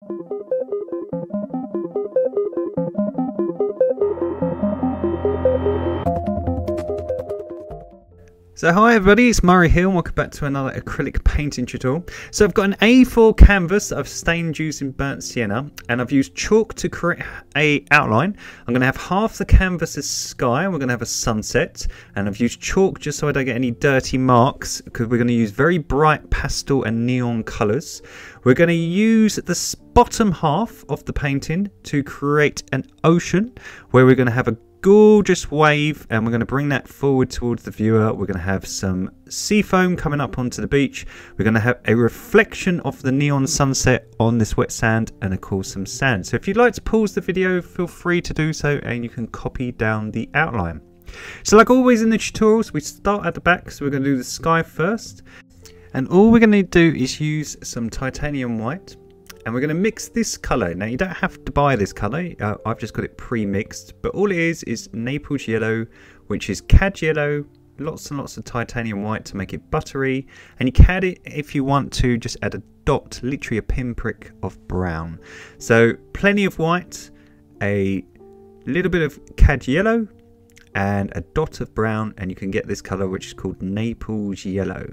So hi everybody, it's Murray here and welcome back to another acrylic painting tutorial. So I've got an A4 canvas that I've stained using burnt sienna, and I've used chalk to create a outline. I'm going to have half the canvas as sky, and we're going to have a sunset, and I've used chalk just so I don't get any dirty marks, because we're going to use very bright pastel and neon colours. We're going to use the bottom half of the painting to create an ocean, where we're going to have a gorgeous wave, and we're going to bring that forward towards the viewer. We're going to have some sea foam coming up onto the beach. We're going to have a reflection of the neon sunset on this wet sand, and of course some sand. So if you'd like to pause the video, feel free to do so, and you can copy down the outline. So like always in the tutorials, we start at the back, so we're going to do the sky first, and all we're going to do is use some titanium white. And we're going to mix this colour. Now you don't have to buy this colour, I've just got it pre-mixed, but all it is Naples yellow, which is cad yellow, lots and lots of titanium white to make it buttery, and you can add it if you want to, just add a dot, literally a pinprick of brown. So plenty of white, a little bit of cad yellow, and a dot of brown, and you can get this colour which is called Naples yellow.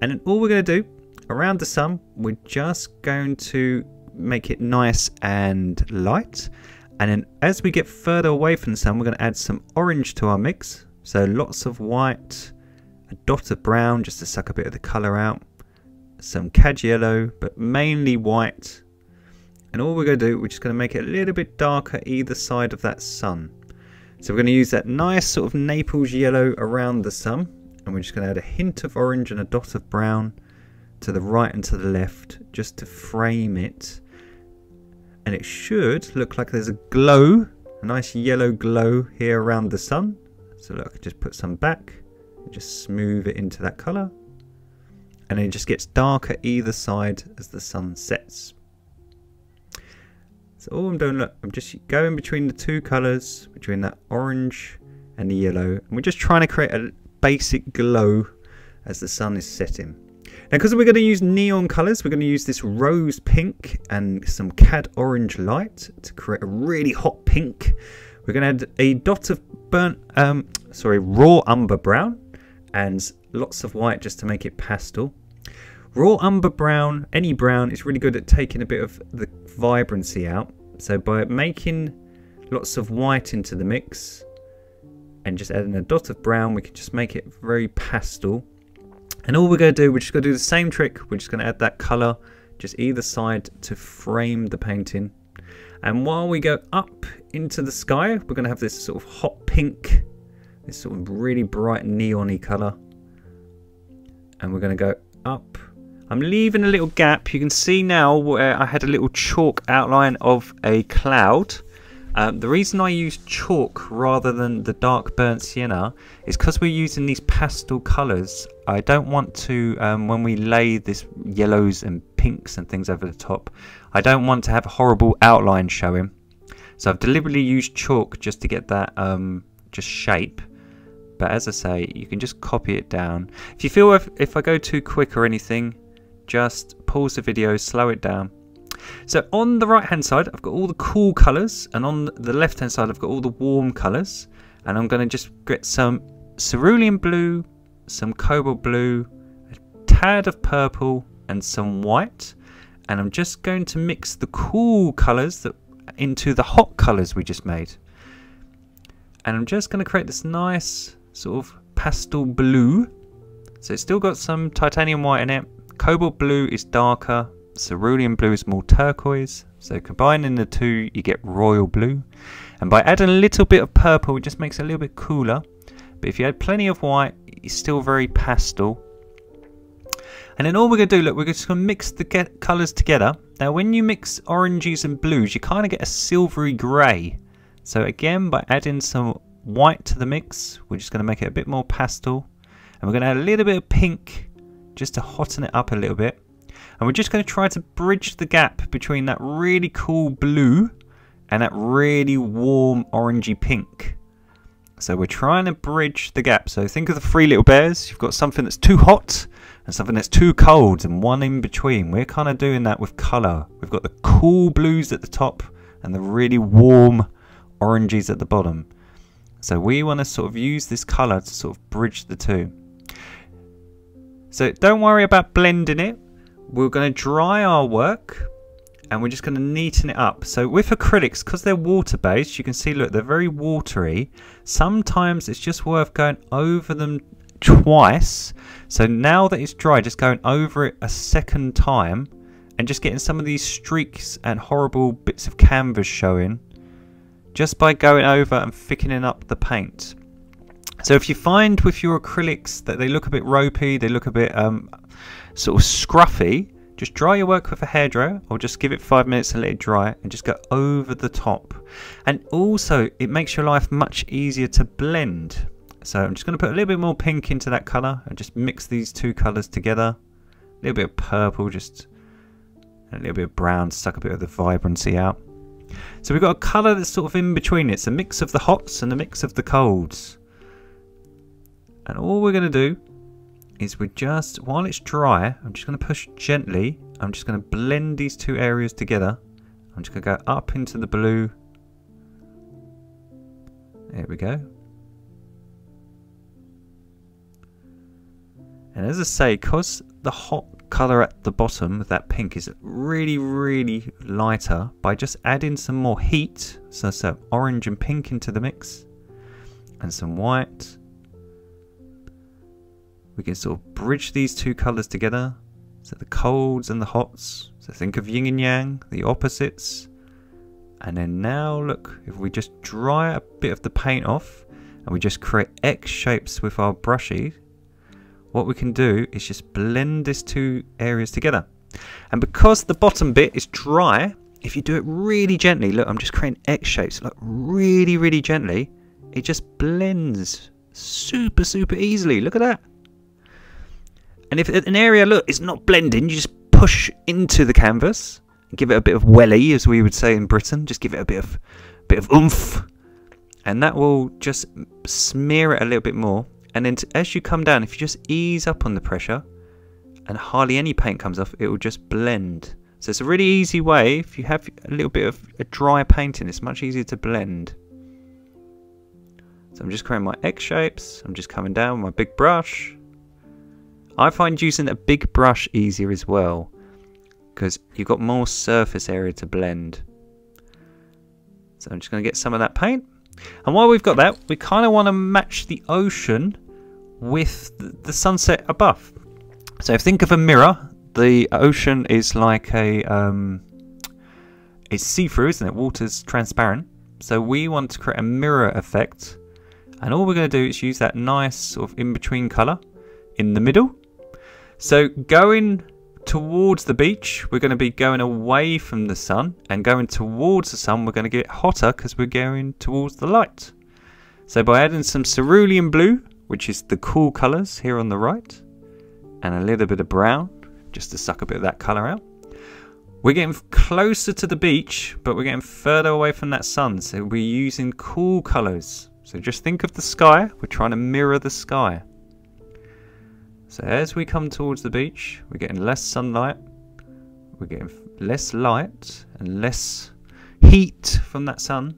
And then all we're going to do around the sun, we're just going to make it nice and light, and then as we get further away from the sun, we're going to add some orange to our mix. So lots of white, a dot of brown just to suck a bit of the colour out, some cad yellow, but mainly white. And all we're going to do, we're just going to make it a little bit darker either side of that sun. So we're going to use that nice sort of Naples yellow around the sun, and we're just going to add a hint of orange and a dot of brown to the right and to the left, just to frame it. And it should look like there's a glow, a nice yellow glow here around the sun. So look, I can just put some back and just smooth it into that colour, and it just gets darker either side as the sun sets. So all I'm doing, look, I'm just going between the two colours, between that orange and the yellow, and we're just trying to create a basic glow as the sun is setting. Now, because we're going to use neon colours, we're going to use this rose pink and some cad orange light to create a really hot pink. We're going to add a dot of raw umber brown and lots of white just to make it pastel. Raw umber brown, any brown, is really good at taking a bit of the vibrancy out. So by making lots of white into the mix and just adding a dot of brown, we can just make it very pastel. And all we're going to do, we're just going to do the same trick. We're just going to add that colour just either side to frame the painting. And while we go up into the sky, we're going to have this sort of hot pink, this sort of really bright neon-y colour. And we're going to go up. I'm leaving a little gap. You can see now where I had a little chalk outline of a cloud. The reason I use chalk rather than the dark burnt sienna is because we're using these pastel colours. I don't want to, when we lay this yellows and pinks and things over the top, I don't want to have a horrible outline showing. So I've deliberately used chalk just to get that just shape. But as I say, you can just copy it down. If you feel if I go too quick or anything, just pause the video, slow it down. So on the right hand side I've got all the cool colours, and on the left hand side I've got all the warm colours, and I'm going to just get some cerulean blue, some cobalt blue, a tad of purple and some white, and I'm just going to mix the cool colours into the hot colours we just made, and I'm just going to create this nice sort of pastel blue. So it's still got some titanium white in it, cobalt blue is darker, cerulean blue is more turquoise, so combining the two you get royal blue, and by adding a little bit of purple it just makes it a little bit cooler, but if you add plenty of white it's still very pastel. And then all we're going to do, look, we're just going to mix the colours together. Now when you mix oranges and blues you kind of get a silvery grey, so again by adding some white to the mix we're just going to make it a bit more pastel, and we're going to add a little bit of pink just to hotten it up a little bit. And we're just going to try to bridge the gap between that really cool blue and that really warm orangey pink. So we're trying to bridge the gap. So think of the three little bears. You've got something that's too hot and something that's too cold and one in between. We're kind of doing that with colour. We've got the cool blues at the top and the really warm oranges at the bottom. So we want to sort of use this colour to sort of bridge the two. So don't worry about blending it. We're going to dry our work and we're just going to neaten it up. So with acrylics, because they're water based, you can see, look, they're very watery. Sometimes it's just worth going over them twice. So now that it's dry, just going over it a second time and just getting some of these streaks and horrible bits of canvas showing just by going over and thickening up the paint. So if you find with your acrylics that they look a bit ropey, they look a bit sort of scruffy, just dry your work with a hairdryer, or just give it 5 minutes and let it dry and just go over the top. And also it makes your life much easier to blend. So I'm just going to put a little bit more pink into that colour and just mix these two colours together. A little bit of purple, just a little bit of brown, suck a bit of the vibrancy out. So we've got a colour that's sort of in between. It's a mix of the hots and a mix of the colds. And all we're going to do is we're just, while it's dry, I'm just going to push gently. I'm just going to blend these two areas together. I'm just going to go up into the blue. There we go. And as I say, because the hot colour at the bottom of that pink is really, really lighter, by just adding some more heat, so some orange and pink into the mix, and some white, we can sort of bridge these two colours together. So the colds and the hots. So think of yin and yang, the opposites. And then now look, if we just dry a bit of the paint off and we just create X shapes with our brushes, what we can do is just blend these two areas together. And because the bottom bit is dry, if you do it really gently, look, I'm just creating X shapes, look, really, really gently, it just blends super, super easily. Look at that. And if an area, look, it's not blending, you just push into the canvas, and give it a bit of welly, as we would say in Britain. Just give it a bit of oomph, and that will just smear it a little bit more. And then as you come down, if you just ease up on the pressure, and hardly any paint comes off, it will just blend. So it's a really easy way. If you have a little bit of a dry painting, it's much easier to blend. So I'm just creating my X shapes. I'm just coming down with my big brush. I find using a big brush easier as well, because you've got more surface area to blend. So I'm just going to get some of that paint. And while we've got that, we kind of want to match the ocean with the sunset above. So think of a mirror. The ocean is like a... it's see-through, isn't it? Water's transparent. So we want to create a mirror effect. And all we're going to do is use that nice sort of in-between colour in the middle. So going towards the beach, we're going to be going away from the sun, and going towards the sun, we're going to get hotter because we're going towards the light. So by adding some cerulean blue, which is the cool colours here on the right, and a little bit of brown, just to suck a bit of that colour out, we're getting closer to the beach, but we're getting further away from that sun. So we're using cool colours. So just think of the sky. We're trying to mirror the sky. So as we come towards the beach, we're getting less sunlight, we're getting less light and less heat from that sun.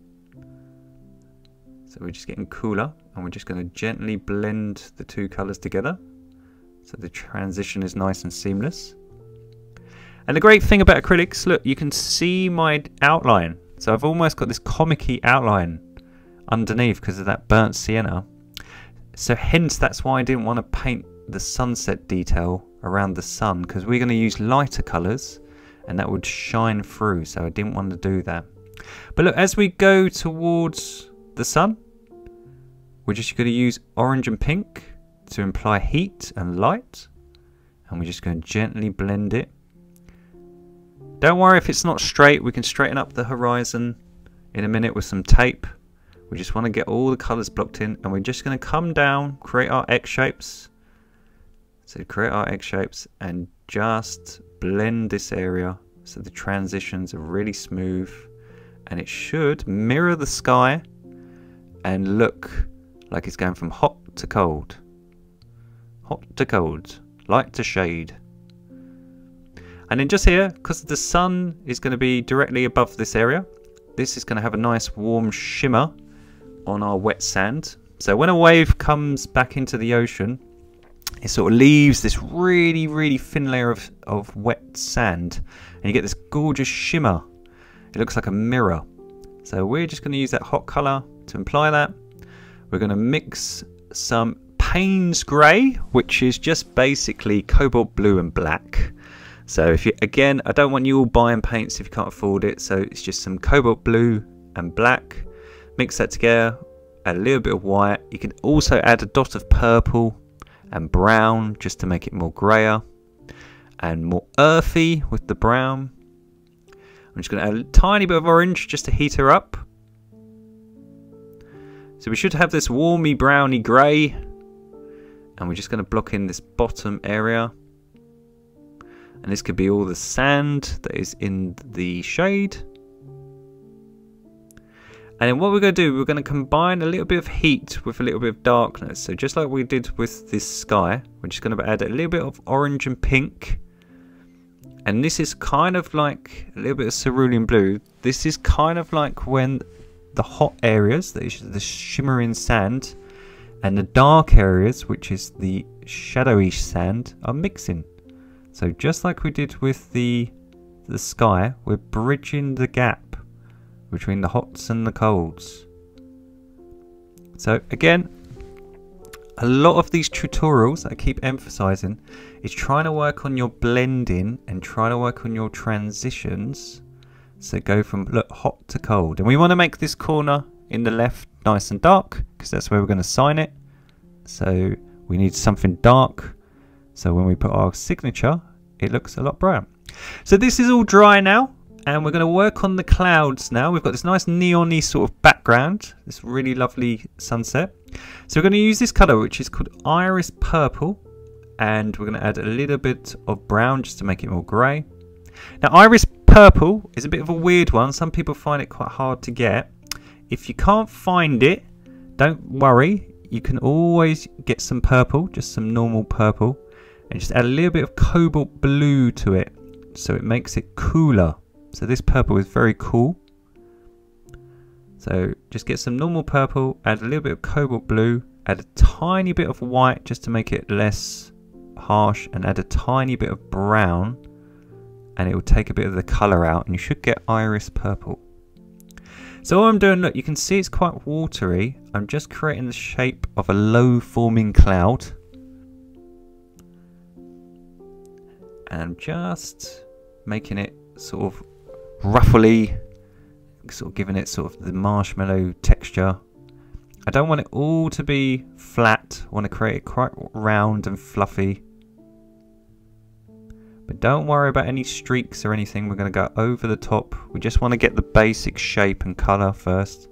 So we're just getting cooler, and we're just going to gently blend the two colours together so the transition is nice and seamless. And the great thing about acrylics, look, you can see my outline. So I've almost got this comic-y outline underneath because of that burnt sienna. So hence that's why I didn't want to paint the sunset detail around the sun, because we're going to use lighter colours and that would shine through, so I didn't want to do that. But look, as we go towards the sun, we're just going to use orange and pink to imply heat and light, and we're just going to gently blend it. Don't worry if it's not straight, we can straighten up the horizon in a minute with some tape. We just want to get all the colours blocked in, and we're just going to come down, create our X shapes. So create our X shapes and just blend this area so the transitions are really smooth, and it should mirror the sky and look like it's going from hot to cold. Hot to cold, light to shade. And then just here, because the sun is going to be directly above this area, this is going to have a nice warm shimmer on our wet sand. So when a wave comes back into the ocean, it sort of leaves this really, really thin layer of wet sand, and you get this gorgeous shimmer. It looks like a mirror. So we're just going to use that hot color to imply that. We're going to mix some Payne's Grey, which is just basically cobalt blue and black. So if you, again, I don't want you all buying paints if you can't afford it. So it's just some cobalt blue and black. Mix that together, add a little bit of white. You can also add a dot of purple and brown just to make it more grayer and more earthy with the brown. I'm just going to add a tiny bit of orange just to heat her up. So we should have this warmy browny grey, and we're just going to block in this bottom area. And this could be all the sand that is in the shade. And then what we're going to do, we're going to combine a little bit of heat with a little bit of darkness. So just like we did with this sky, we're just going to add a little bit of orange and pink. And this is kind of like a little bit of cerulean blue. This is kind of like when the hot areas, the shimmering sand, and the dark areas, which is the shadowy sand, are mixing. So just like we did with the sky, we're bridging the gap between the hots and the colds. So again, a lot of these tutorials that I keep emphasizing is trying to work on your blending and trying to work on your transitions. So go from hot to cold. And we want to make this corner in the left nice and dark, because that's where we're going to sign it. So we need something dark. So when we put our signature, it looks a lot brighter. So this is all dry now, and we're going to work on the clouds now. We've got this nice neon-y sort of background, this really lovely sunset. So we're going to use this colour, which is called Iris Purple, and we're going to add a little bit of brown just to make it more grey. Now Iris Purple is a bit of a weird one. Some people find it quite hard to get. If you can't find it, don't worry. You can always get some purple, just some normal purple, and just add a little bit of cobalt blue to it, so it makes it cooler. So this purple is very cool. So just get some normal purple, add a little bit of cobalt blue, add a tiny bit of white just to make it less harsh, and add a tiny bit of brown, and it will take a bit of the colour out, and you should get Iris Purple. So what I'm doing, look, you can see it's quite watery. I'm just creating the shape of a low forming cloud. And I'm just making it sort of ruffly, sort of giving it sort of the marshmallow texture. I don't want it all to be flat. I want to create it quite round and fluffy. But don't worry about any streaks or anything. We're going to go over the top. We just want to get the basic shape and colour first.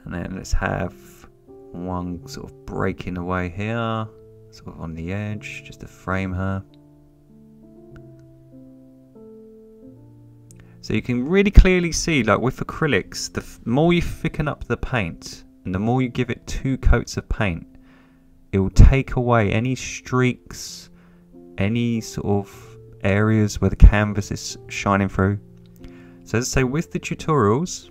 And then let's have one sort of breaking away here, sort of on the edge, just to frame her. So you can really clearly see, like with acrylics, the more you thicken up the paint and the more you give it 2 coats of paint, it will take away any streaks, any sort of areas where the canvas is shining through. So as I say, with the tutorials,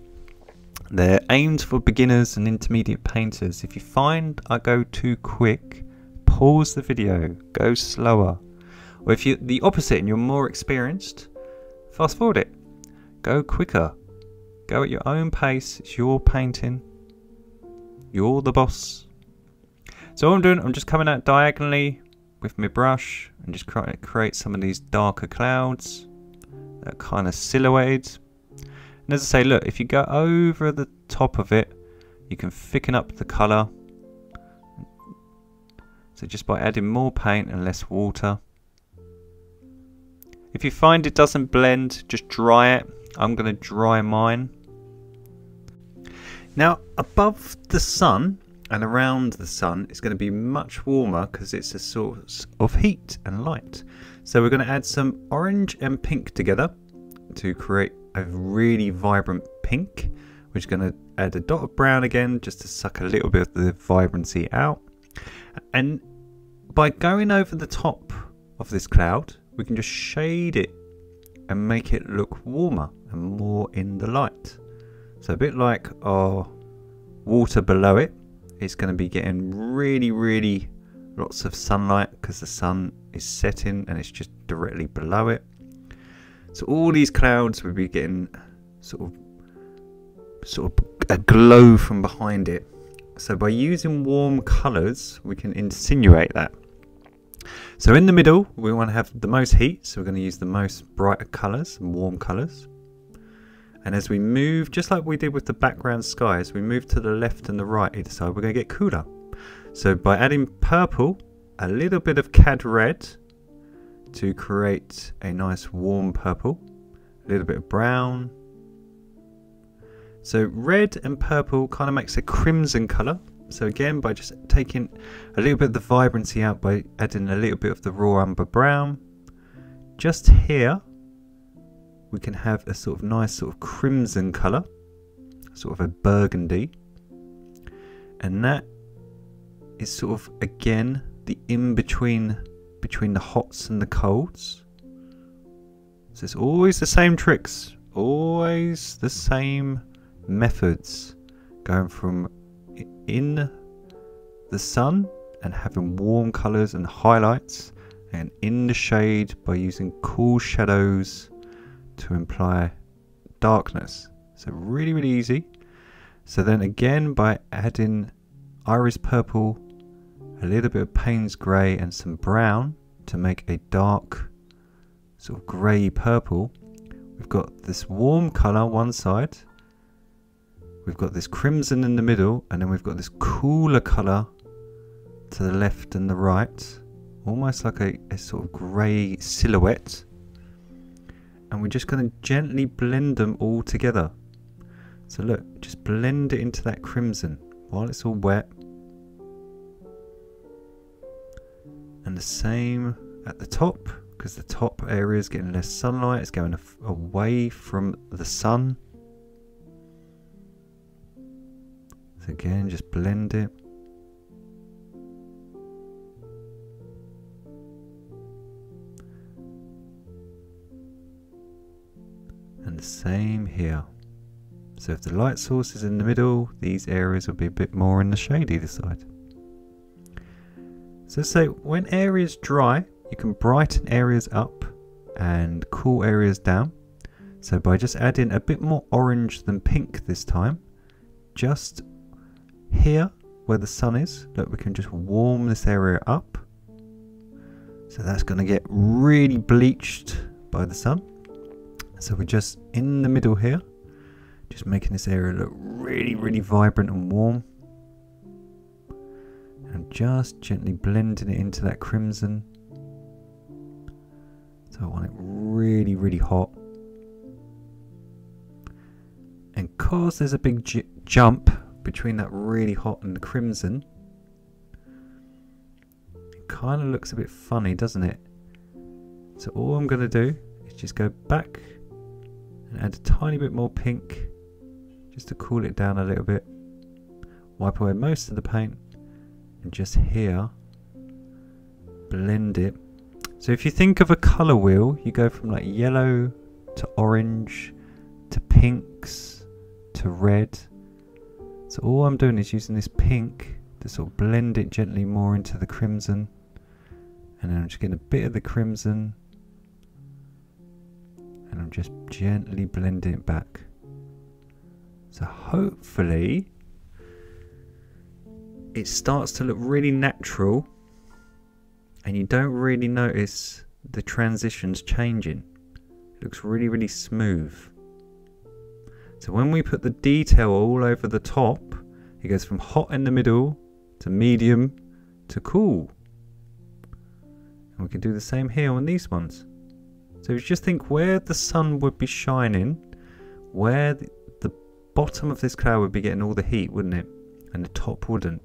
they're aimed for beginners and intermediate painters. If you find I go too quick, pause the video, go slower. Or if you're the opposite and you're more experienced, fast forward it. Go quicker. Go at your own pace. It's your painting. You're the boss. So what I'm doing, I'm just coming out diagonally with my brush and just create some of these darker clouds that are kind of silhouetted. And as I say, look, if you go over the top of it, you can thicken up the colour. So just by adding more paint and less water. If you find it doesn't blend, just dry it. I'm going to dry mine. Now above the sun and around the sun it's going to be much warmer because it's a source of heat and light. So we're going to add some orange and pink together to create a really vibrant pink. We're just going to add a dot of brown again just to suck a little bit of the vibrancy out. And by going over the top of this cloud, we can just shade it and make it look warmer and more in the light. So a bit like our water below it, it's going to be getting really lots of sunlight because the sun is setting and it's just directly below it. So all these clouds will be getting sort of a glow from behind it. So by using warm colours, we can insinuate that. So in the middle, we want to have the most heat, so we're going to use the most brighter colours and warm colours. And as we move, just like we did with the background sky, as we move to the left and the right either side, we're going to get cooler. So by adding purple, a little bit of cad red to create a nice warm purple, a little bit of brown. So red and purple kind of makes a crimson colour. So again, by just taking a little bit of the vibrancy out by adding a little bit of the raw umber brown, just here we can have a sort of nice sort of crimson colour, sort of a burgundy, and that is sort of again the in-between between the hots and the colds. So it's always the same tricks, always the same methods, going from in the sun and having warm colours and highlights, and in the shade by using cool shadows to imply darkness. So really easy. So then again, by adding iris purple, a little bit of Payne's grey and some brown to make a dark sort of grey purple, we've got this warm colour one side, we've got this crimson in the middle, and then we've got this cooler colour to the left and the right, almost like a sort of grey silhouette. And we're just going to gently blend them all together. So look, just blend it into that crimson while it's all wet. And the same at the top, because the top area is getting less sunlight, it's going away from the sun. So again, just blend it. And the same here. So if the light source is in the middle, these areas will be a bit more in the shade either side. So when areas dry, you can brighten areas up and cool areas down. So by just adding a bit more orange than pink this time, just here where the sun is, look, we can just warm this area up. So that's going to get really bleached by the sun. So we're just in the middle here, just making this area look really vibrant and warm. And just gently blending it into that crimson. So I want it really hot. And because there's a big jump between that really hot and the crimson, it kind of looks a bit funny, doesn't it? So all I'm going to do is just go back and add a tiny bit more pink just to cool it down a little bit. Wipe away most of the paint. And just here, blend it. So if you think of a colour wheel, you go from like yellow to orange to pinks to red. So all I'm doing is using this pink to sort of blend it gently more into the crimson. And then I'm just getting a bit of the crimson. And I'm just gently blending it back. So hopefully it starts to look really natural and you don't really notice the transitions changing. It looks really smooth. So when we put the detail all over the top, it goes from hot in the middle to medium to cool. And we can do the same here on these ones. So if you just think where the sun would be shining, where the bottom of this cloud would be getting all the heat, wouldn't it? And the top wouldn't.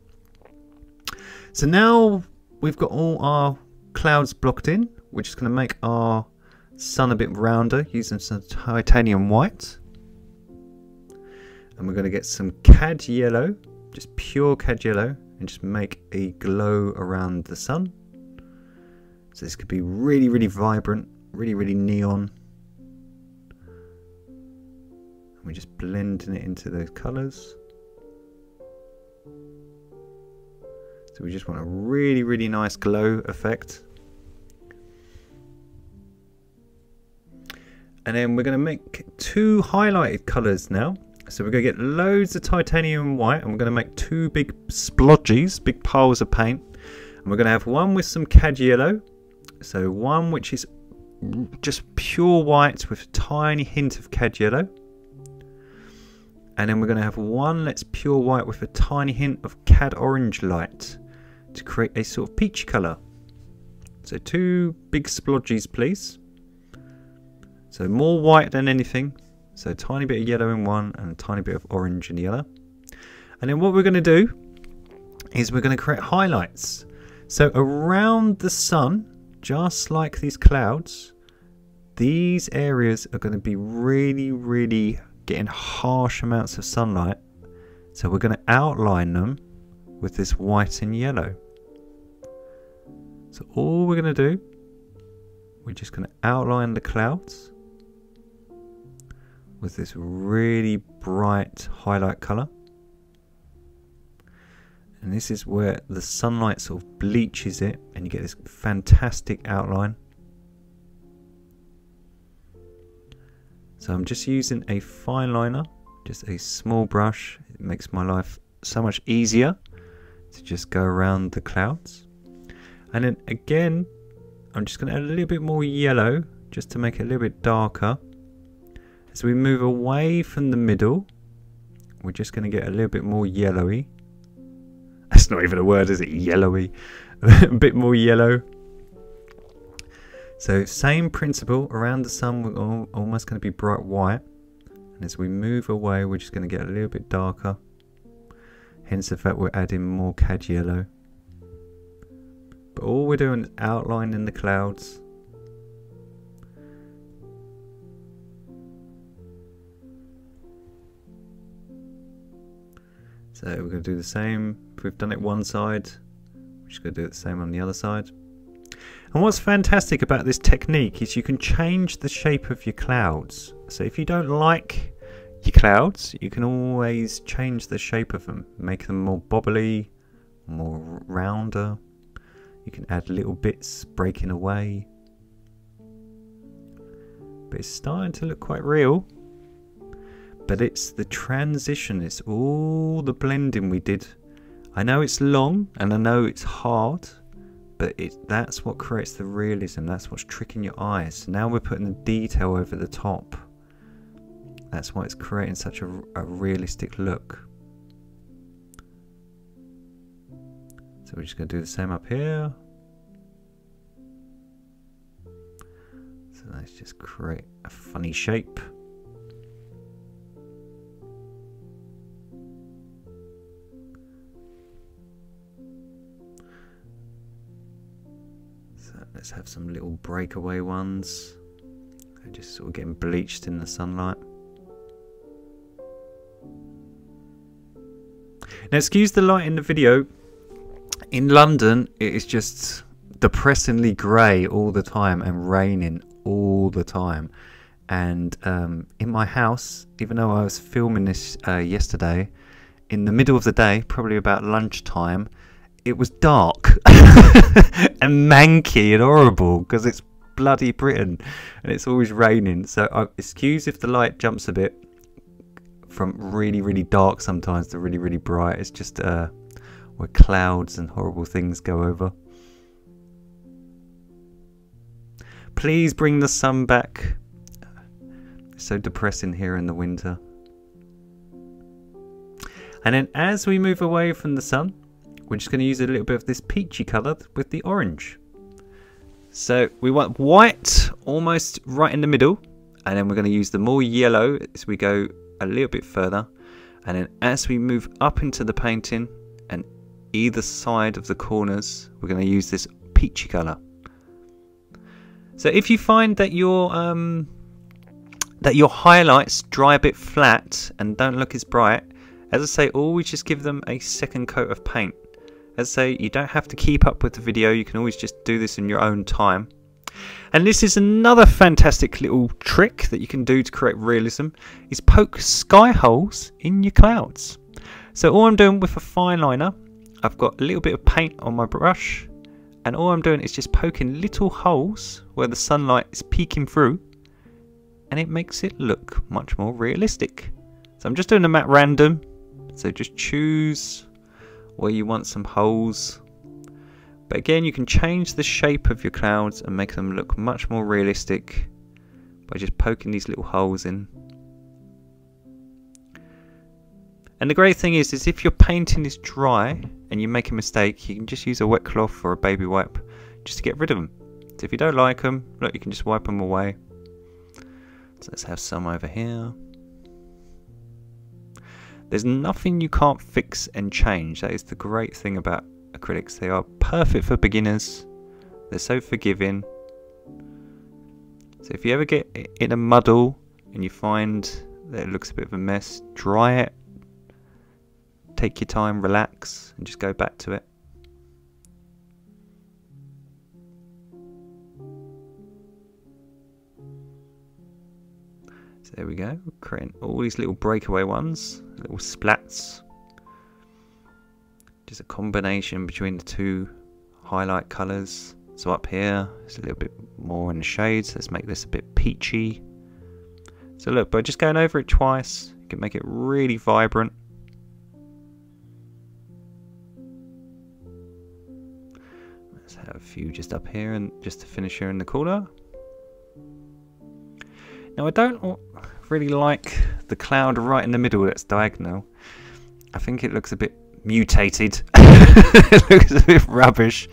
So now we've got all our clouds blocked in. We're just going to make our sun a bit rounder using some titanium white. And we're going to get some cad yellow, just pure cad yellow, and just make a glow around the sun. So this could be really, really vibrant, really, really neon. And we're just blending it into those colours. So we just want a really, really nice glow effect. And then we're going to make 2 highlighted colours now. So we're going to get loads of titanium white, and we're going to make 2 big splodges, big piles of paint. And we're going to have one with some cad yellow. So one which is just pure white with a tiny hint of cad yellow. And then we're going to have one that's pure white with a tiny hint of cad orange light to create a sort of peachy colour. So 2 big splodges, please. So more white than anything. So a tiny bit of yellow in one and a tiny bit of orange in the other. And then what we're going to do is we're going to create highlights. So around the sun, just like these clouds, these areas are going to be really, really getting harsh amounts of sunlight. So we're going to outline them with this white and yellow. So all we're going to do, we're just going to outline the clouds with this really bright highlight colour. And this is where the sunlight sort of bleaches it and you get this fantastic outline. So I'm just using a fine liner, just a small brush. It makes my life so much easier to just go around the clouds. And then again, I'm just going to add a little bit more yellow just to make it a little bit darker. As we move away from the middle, we're just going to get a little bit more yellowy. That's not even a word, is it? Yellowy. A bit more yellow. So same principle, around the sun we're almost going to be bright white. And as we move away, we're just going to get a little bit darker. Hence the fact we're adding more cad yellow. But all we're doing is outlining the clouds. So we're going to do the same. If we've done it one side, we're just going to do it the same on the other side. And what's fantastic about this technique is you can change the shape of your clouds. So if you don't like your clouds, you can always change the shape of them. Make them more bobbly, more rounder. You can add little bits breaking away. But it's starting to look quite real. But it's the transition, it's all the blending we did. I know it's long and I know it's hard, but that's what creates the realism, that's what's tricking your eyes. So now we're putting the detail over the top. That's why it's creating such a realistic look. So we're just going to do the same up here. So let's just create a funny shape. Let's have some little breakaway ones. They're just sort of getting bleached in the sunlight. Now excuse the light in the video. In London it is just depressingly grey all the time and raining all the time. And in my house, even though I was filming this yesterday, in the middle of the day, probably about lunchtime, it was dark and manky and horrible because it's bloody Britain and it's always raining. So excuse if the light jumps a bit from really, really dark sometimes to really, really bright. It's just where clouds and horrible things go over. Please bring the sun back. It's so depressing here in the winter. And then as we move away from the sun, we're just going to use a little bit of this peachy colour with the orange. So we want white almost right in the middle, and then we're going to use the more yellow as we go a little bit further. And then as we move up into the painting and either side of the corners, we're going to use this peachy colour. So if you find that your highlights dry a bit flat and don't look as bright, as I say, always just give them a second coat of paint. As I say, you don't have to keep up with the video, you can always just do this in your own time. And this is another fantastic little trick that you can do to create realism, is poke sky holes in your clouds. So all I'm doing with a fine liner, I've got a little bit of paint on my brush, and all I'm doing is just poking little holes where the sunlight is peeking through, and it makes it look much more realistic. So I'm just doing them at random, so just choose where you want some holes. But again, you can change the shape of your clouds and make them look much more realistic by just poking these little holes in. And the great thing is if your painting is dry and you make a mistake, you can just use a wet cloth or a baby wipe just to get rid of them. So if you don't like them, look, you can just wipe them away. So let's have some over here. There's nothing you can't fix and change. That is the great thing about acrylics. They are perfect for beginners. They're so forgiving. So if you ever get in a muddle and you find that it looks a bit of a mess, dry it. Take your time, relax, and just go back to it. So there we go, we're creating all these little breakaway ones, little splats. Just a combination between the two highlight colours. So up here, it's a little bit more in the shades. Let's make this a bit peachy. So look, by just going over it twice, you can make it really vibrant. Let's have a few just up here and just to finish here in the corner. Now I don't really like the cloud right in the middle that's diagonal. I think it looks a bit mutated. It looks a bit rubbish.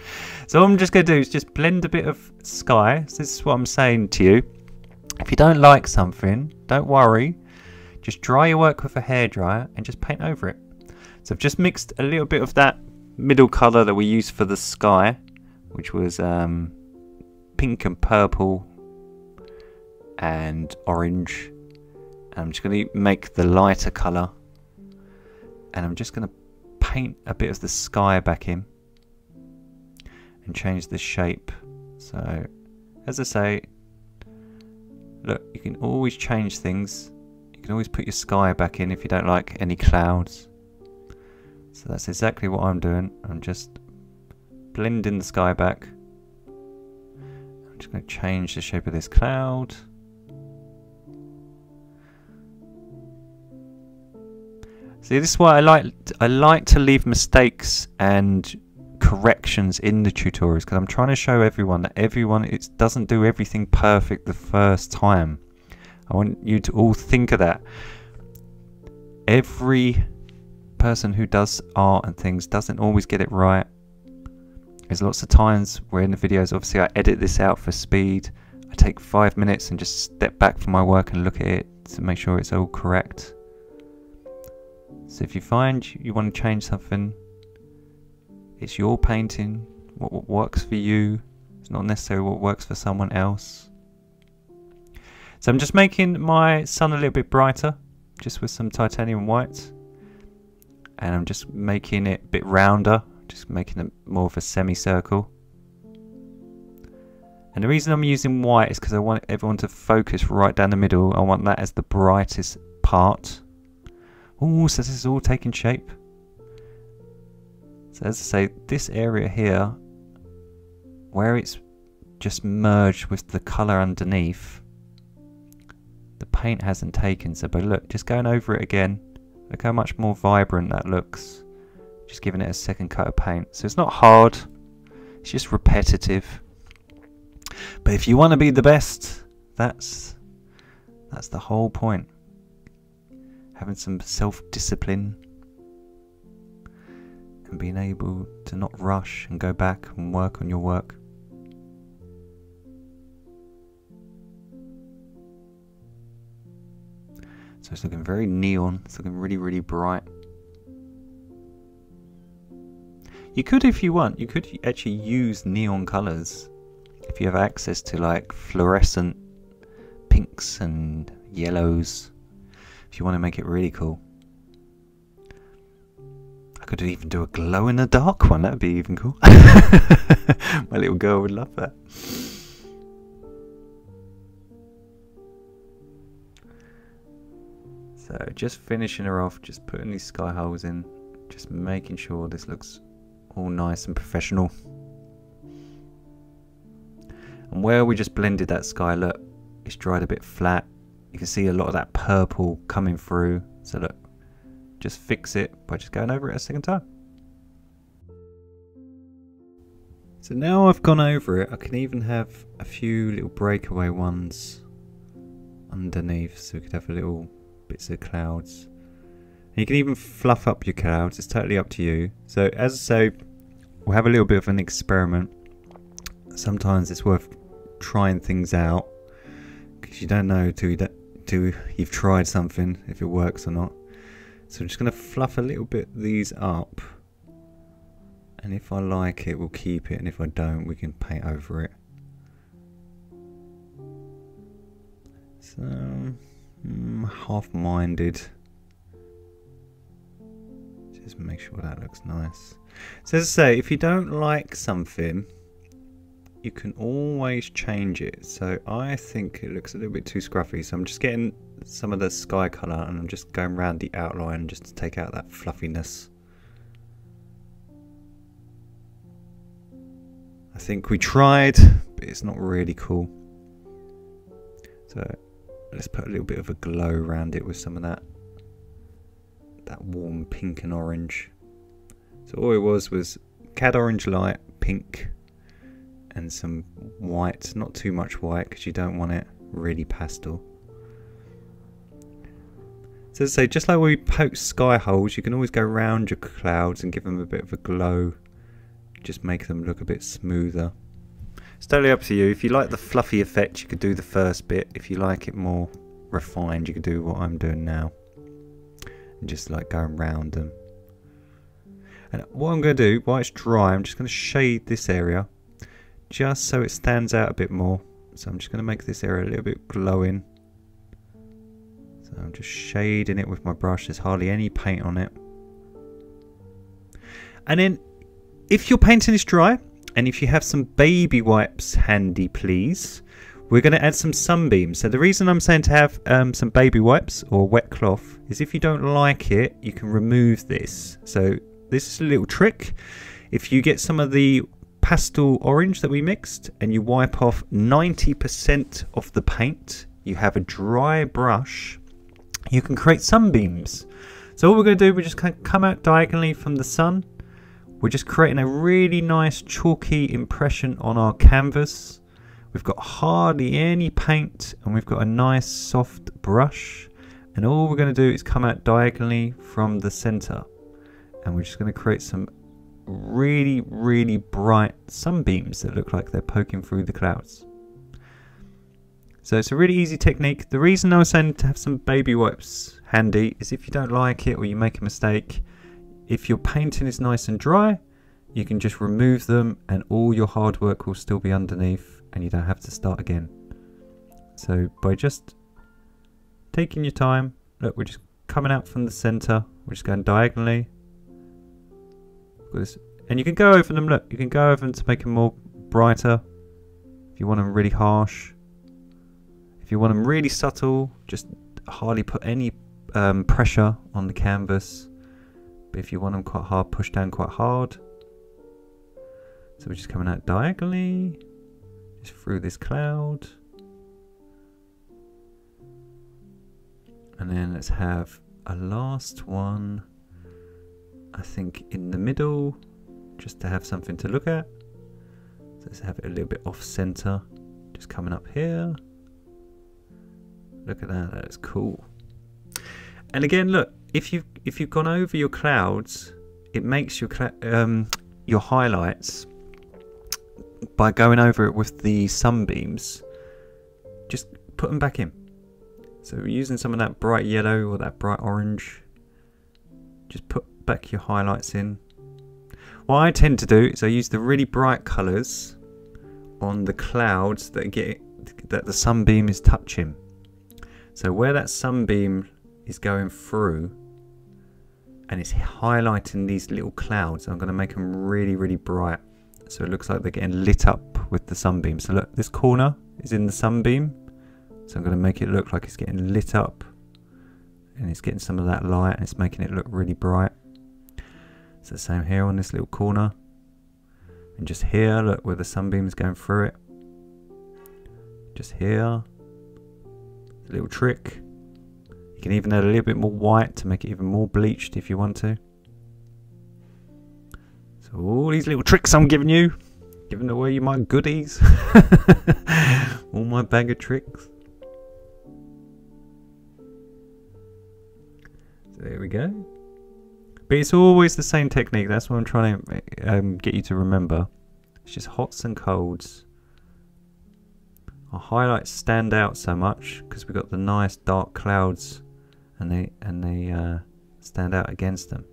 So what I'm just going to do is just blend a bit of sky. So this is what I'm saying to you. If you don't like something, don't worry. Just dry your work with a hairdryer and just paint over it. So I've just mixed a little bit of that middle colour that we used for the sky, which was pink and purple and orange. And I'm just going to make the lighter colour, and I'm just going to paint a bit of the sky back in and change the shape. So as I say, look, you can always change things. You can always put your sky back in if you don't like any clouds. So that's exactly what I'm doing. I'm just blending the sky back. I'm just going to change the shape of this cloud. See, this is why I like to leave mistakes and corrections in the tutorials, because I'm trying to show everyone that it doesn't do everything perfect the first time. I want you to all think of that. Every person who does art and things doesn't always get it right. There's lots of times where in the videos, obviously I edit this out for speed. I take 5 minutes and just step back from my work and look at it to make sure it's all correct. So if you find you want to change something, it's your painting, what works for you. It's not necessarily what works for someone else. So I'm just making my sun a little bit brighter, just with some titanium white. And I'm just making it a bit rounder, just making it more of a semicircle. And the reason I'm using white is because I want everyone to focus right down the middle. I want that as the brightest part. Oh, so this is all taking shape. So as I say, this area here, where it's just merged with the colour underneath, the paint hasn't taken. So but look, just going over it again, look how much more vibrant that looks. Just giving it a second coat of paint. So it's not hard, it's just repetitive. But if you want to be the best, that's the whole point. Having some self-discipline and being able to not rush and go back and work on your work. So it's looking very neon, it's looking really, really bright. You could, if you want, you could actually use neon colours if you have access to like fluorescent pinks and yellows. If you want to make it really cool. I could even do a glow in the dark one. That would be even cool. My little girl would love that. So just finishing her off, just putting these sky holes in, just making sure this looks all nice and professional. And where we just blended that sky, look, it's dried a bit flat. You can see a lot of that purple coming through. So look, just fix it by just going over it a second time. So now I've gone over it, I can even have a few little breakaway ones underneath, so we could have a little bits of clouds. And you can even fluff up your clouds, it's totally up to you. So as I say, we'll have a little bit of an experiment. Sometimes it's worth trying things out, because you don't know till you've tried something if it works or not. So I'm just going to fluff a little bit these up, and if I like it we'll keep it, and if I don't we can paint over it. So half-minded, just make sure that looks nice. So as I say, if you don't like something you can always change it. So I think it looks a little bit too scruffy, so I'm just getting some of the sky colour and I'm just going around the outline just to take out that fluffiness. I think we tried, but it's not really cool. So let's put a little bit of a glow around it with some of that warm pink and orange. So all it was cad orange light, pink, and some white. Not too much white because you don't want it really pastel. So as I say, just like we poke sky holes, you can always go around your clouds and give them a bit of a glow. Just make them look a bit smoother. It's totally up to you. If you like the fluffy effect, you could do the first bit. If you like it more refined, you could do what I'm doing now. And just like going around them. And what I'm going to do, while it's dry, I'm just going to shade this area. Just so it stands out a bit more. So I'm just going to make this area a little bit glowing. So I'm just shading it with my brush. There's hardly any paint on it. And then, if your painting is dry, and if you have some baby wipes handy, please, we're going to add some sunbeams. So the reason I'm saying to have some baby wipes or wet cloth is if you don't like it, you can remove this. So this is a little trick. If you get some of the pastel orange that we mixed and you wipe off 90% of the paint, you have a dry brush, you can create sunbeams. So all we're going to do, we're just going to come out diagonally from the sun. We're just creating a really nice chalky impression on our canvas. We've got hardly any paint and we've got a nice soft brush, and all we're going to do is come out diagonally from the center, and we're just going to create some really, really bright sunbeams that look like they're poking through the clouds. So it's a really easy technique. The reason I was saying to have some baby wipes handy is if you don't like it or you make a mistake, if your painting is nice and dry, you can just remove them and all your hard work will still be underneath and you don't have to start again. So by just taking your time, look, we're just coming out from the center, we're just going diagonally. And you can go over them, look, you can go over them to make them more brighter. If you want them really harsh. If you want them really subtle, just hardly put any pressure on the canvas. But if you want them quite hard, push down quite hard. So we're just coming out diagonally, just through this cloud. And then let's have a last one, I think in the middle, just to have something to look at. So let's have it a little bit off center, just coming up here. Look at that, that is cool. And again, look, if you've gone over your clouds, it makes your highlights, by going over it with the sunbeams, just put them back in. So we're using some of that bright yellow or that bright orange, just put back your highlights in. What I tend to do is I use the really bright colours on the clouds that the sunbeam is touching. So where that sunbeam is going through, and it's highlighting these little clouds. I'm going to make them really, really bright, so it looks like they're getting lit up with the sunbeam. So look, this corner is in the sunbeam, so I'm going to make it look like it's getting lit up, and it's getting some of that light, and it's making it look really bright. So the same here on this little corner, and just here, look where the sunbeam is going through it. Just here, a little trick. You can even add a little bit more white to make it even more bleached if you want to. So all these little tricks I'm giving you, giving away you my goodies. All my bag of tricks. So there we go. But it's always the same technique. That's what I'm trying to get you to remember. It's just hots and colds. Our highlights stand out so much because we've got the nice dark clouds, and they stand out against them.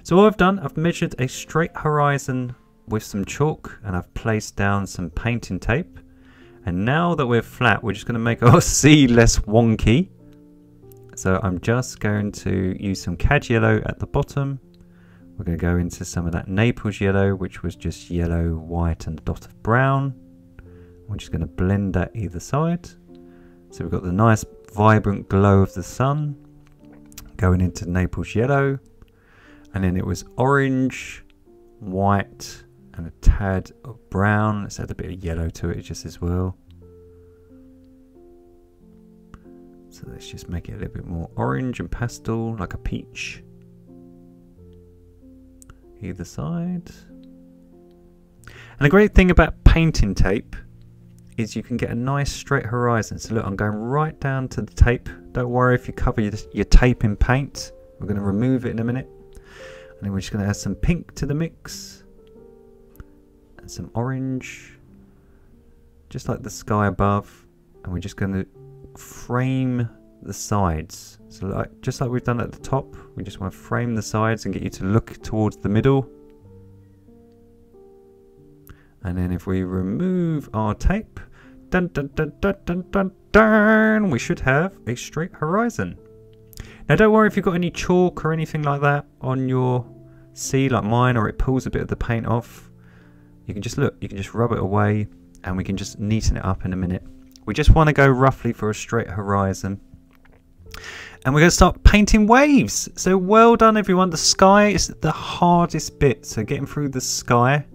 So what I've done, I've measured a straight horizon with some chalk, and I've placed down some painting tape. And now that we're flat, we're just going to make our sea less wonky. So I'm just going to use some cad yellow at the bottom. We're going to go into some of that Naples yellow, which was just yellow, white and a dot of brown. We're just going to blend that either side. So we've got the nice vibrant glow of the sun going into Naples yellow. And then it was orange, white and a tad of brown. Let's add a bit of yellow to it just as well. So let's just make it a little bit more orange and pastel, like a peach. Either side. And the great thing about painting tape is you can get a nice straight horizon. So look, I'm going right down to the tape. Don't worry if you cover your tape in paint. We're going to remove it in a minute. And then we're just going to add some pink to the mix. And some orange. Just like the sky above. And we're just going to frame the sides. So like, just like we've done at the top, we just want to frame the sides and get you to look towards the middle. And then if we remove our tape, dun, dun, dun, dun, dun, dun, dun, we should have a straight horizon. Now don't worry if you've got any chalk or anything like that on your sea like mine, or it pulls a bit of the paint off. You can just look, you can just rub it away, and we can just neaten it up in a minute. We just want to go roughly for a straight horizon. And we're going to start painting waves. So well done everyone. The sky is the hardest bit. So getting through the sky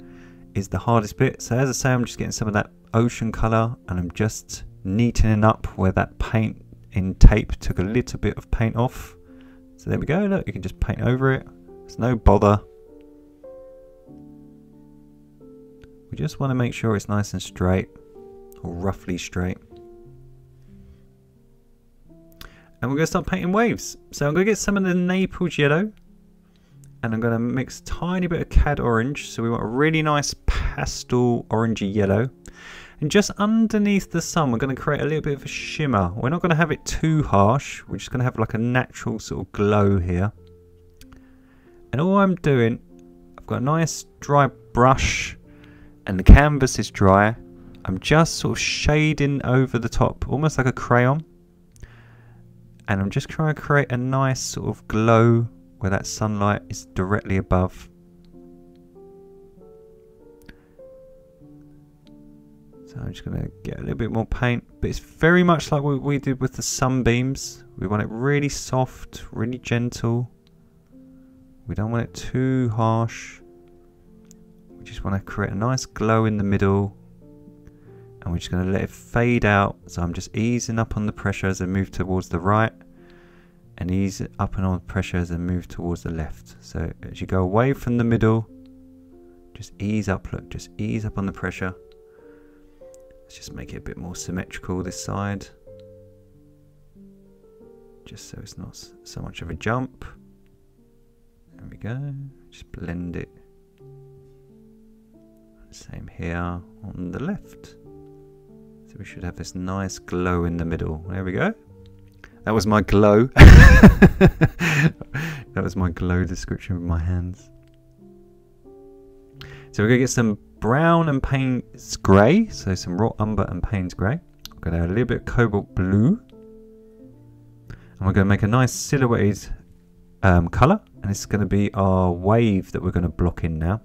is the hardest bit. So as I say, I'm just getting some of that ocean colour, and I'm just neatening up where that paint in tape took a little bit of paint off. So there we go. Look, you can just paint over it. It's no bother. We just want to make sure it's nice and straight, or roughly straight. And we're going to start painting waves. So I'm going to get some of the Naples yellow, and I'm going to mix a tiny bit of cad orange. So we want a really nice pastel orangey yellow. And just underneath the sun, we're going to create a little bit of a shimmer. We're not going to have it too harsh. We're just going to have like a natural sort of glow here. And all I'm doing, I've got a nice dry brush, and the canvas is dry. I'm just sort of shading over the top, almost like a crayon. And I'm just trying to create a nice sort of glow where that sunlight is directly above. So I'm just going to get a little bit more paint. But it's very much like what we did with the sunbeams. We want it really soft, really gentle. We don't want it too harsh. We just want to create a nice glow in the middle. And we're just going to let it fade out. So I'm just easing up on the pressure as I move towards the right, and ease up and on the pressure as I move towards the left. So as you go away from the middle, just ease up, look, just ease up on the pressure. Let's just make it a bit more symmetrical this side, just so it's not so much of a jump. There we go, just blend it. Same here on the left. So we should have this nice glow in the middle. There we go. That was my glow. That was my glow description with my hands. So we're going to get some brown and Payne's grey. So some raw umber and Payne's grey. We're going to add a little bit of cobalt blue. And we're going to make a nice silhouetted colour. and it's going to be our wave that we're going to block in now.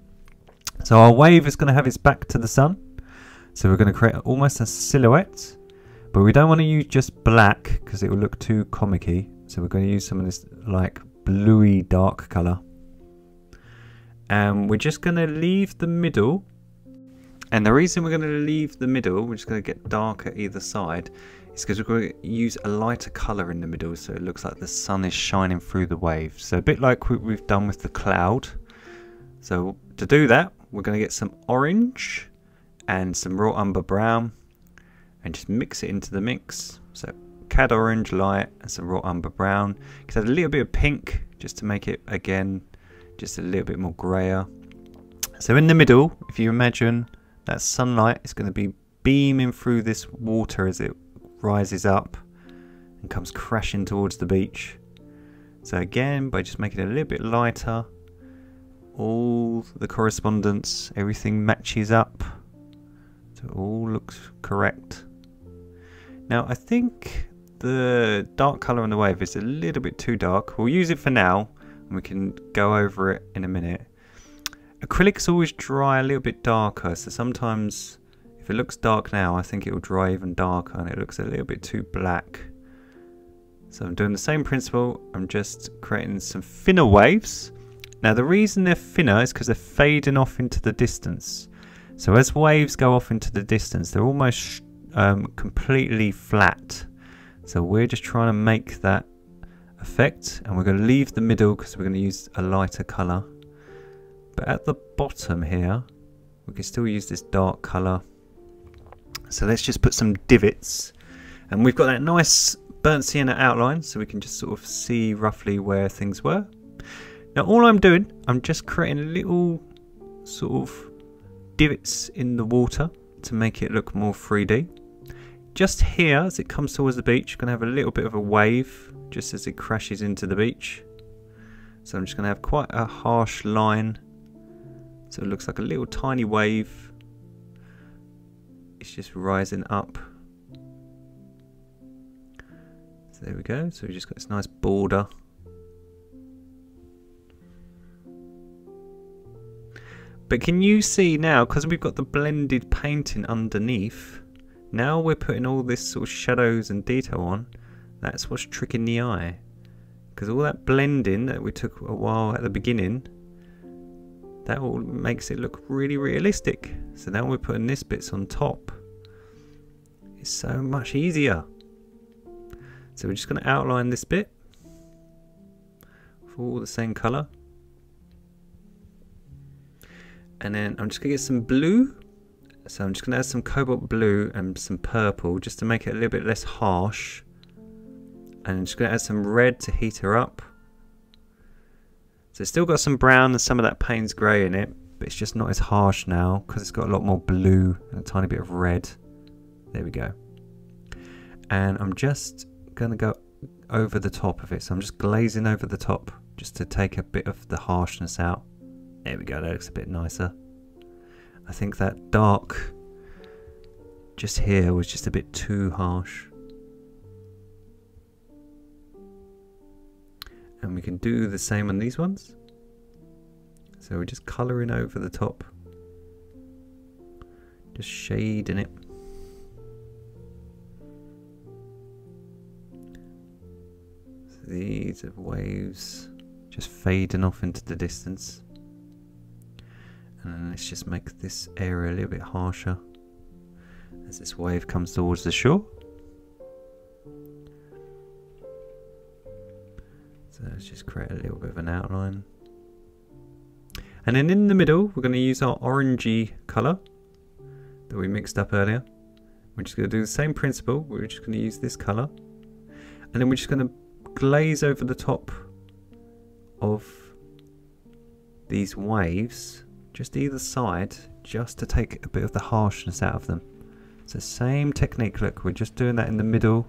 So our wave is going to have its back to the sun. So we're going to create almost a silhouette, but we don't want to use just black because it will look too comic-y. So we're going to use some of this like bluey dark colour. And we're just going to leave the middle. And the reason we're going to leave the middle, we're just going to get dark at either side, is because we're going to use a lighter colour in the middle so it looks like the sun is shining through the wave. So a bit like what we've done with the cloud. So to do that, we're going to get some orange and some raw umber brown and just mix it into the mix. So cad orange light and some raw umber brown. You can add a little bit of pink just to make it, again, just a little bit more grayer. So in the middle, if you imagine that sunlight is going to be beaming through this water as it rises up and comes crashing towards the beach. So again, by just making it a little bit lighter, all the correspondence, everything matches up, so it all looks correct. Now I think the dark colour on the wave is a little bit too dark. We'll use it for now and we can go over it in a minute. Acrylics always dry a little bit darker, so sometimes if it looks dark now, I think it will dry even darker and it looks a little bit too black. So I'm doing the same principle, I'm just creating some thinner waves. Now the reason they're thinner is because they're fading off into the distance. So as waves go off into the distance, they're almost completely flat. So we're just trying to make that effect, and we're going to leave the middle because we're going to use a lighter colour. But at the bottom here, we can still use this dark colour. So let's just put some divots, and we've got that nice burnt sienna outline, so we can just sort of see roughly where things were. Now all I'm doing, I'm just creating little sort of divots in the water to make it look more 3D. Just here, as it comes towards the beach, you're going to have a little bit of a wave just as it crashes into the beach. So I'm just going to have quite a harsh line, so it looks like a little tiny wave. It's just rising up. So there we go, so we've just got this nice border. But can you see now, because we've got the blended painting underneath, now we're putting all this sort of shadows and detail on, that's what's tricking the eye. Because all that blending that we took a while at the beginning, that all makes it look really realistic. So now we're putting this bits on top. It's so much easier. So we're just going to outline this bit for all the same colour. And then I'm just going to get some blue. So I'm just going to add some cobalt blue and some purple just to make it a little bit less harsh. And I'm just going to add some red to heat her up. So it's still got some brown and some of that Payne's grey in it, but it's just not as harsh now because it's got a lot more blue and a tiny bit of red. There we go. And I'm just going to go over the top of it. So I'm just glazing over the top just to take a bit of the harshness out. There we go, that looks a bit nicer. I think that dark just here was just a bit too harsh. And we can do the same on these ones. So we're just colouring over the top. Just shading it. So these are waves just fading off into the distance. And then let's just make this area a little bit harsher as this wave comes towards the shore. So let's just create a little bit of an outline. And then in the middle, we're going to use our orangey colour that we mixed up earlier. We're just going to do the same principle. We're just going to use this colour. And then we're just going to glaze over the top of these waves, just either side, just to take a bit of the harshness out of them. So same technique, look, we're just doing that in the middle.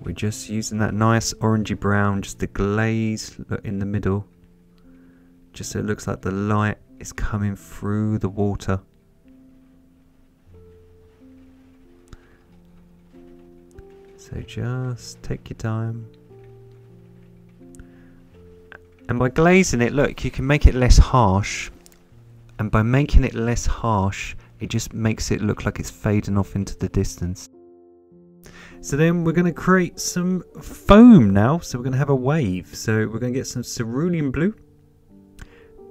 We're just using that nice orangey brown just to glaze in the middle, just so it looks like the light is coming through the water. So just take your time. And by glazing it, look, you can make it less harsh. And by making it less harsh, it just makes it look like it's fading off into the distance. So then we're going to create some foam now. So we're going to have a wave. So we're going to get some cerulean blue